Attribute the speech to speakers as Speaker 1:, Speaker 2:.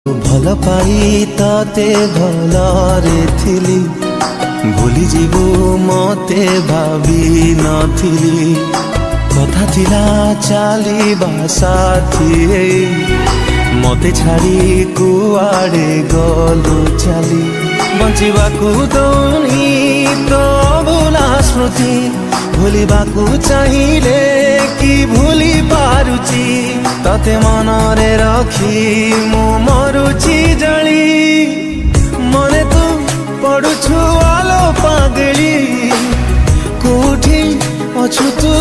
Speaker 1: ভাল পাই তাতে ভলরে থিলি ভুলি ଯିବୁ মতে ভাবি নথিলি কথা ଥିଲା ଚାଲିବା ସାଥୀ মতে ছাড়ি কুଆড়ে গলু চালি বঞ্চিବାକୁ ଦଉନି ତ ଭୁଲା ସ୍ମୃତି ভুলিବାକୁ চাহিলে কি ভুলি পাରୁছি ততে মনরে রখি মু মরুছি জଳି মনে তু পড়ুছু আলো পাগলি কোঠি অছু তু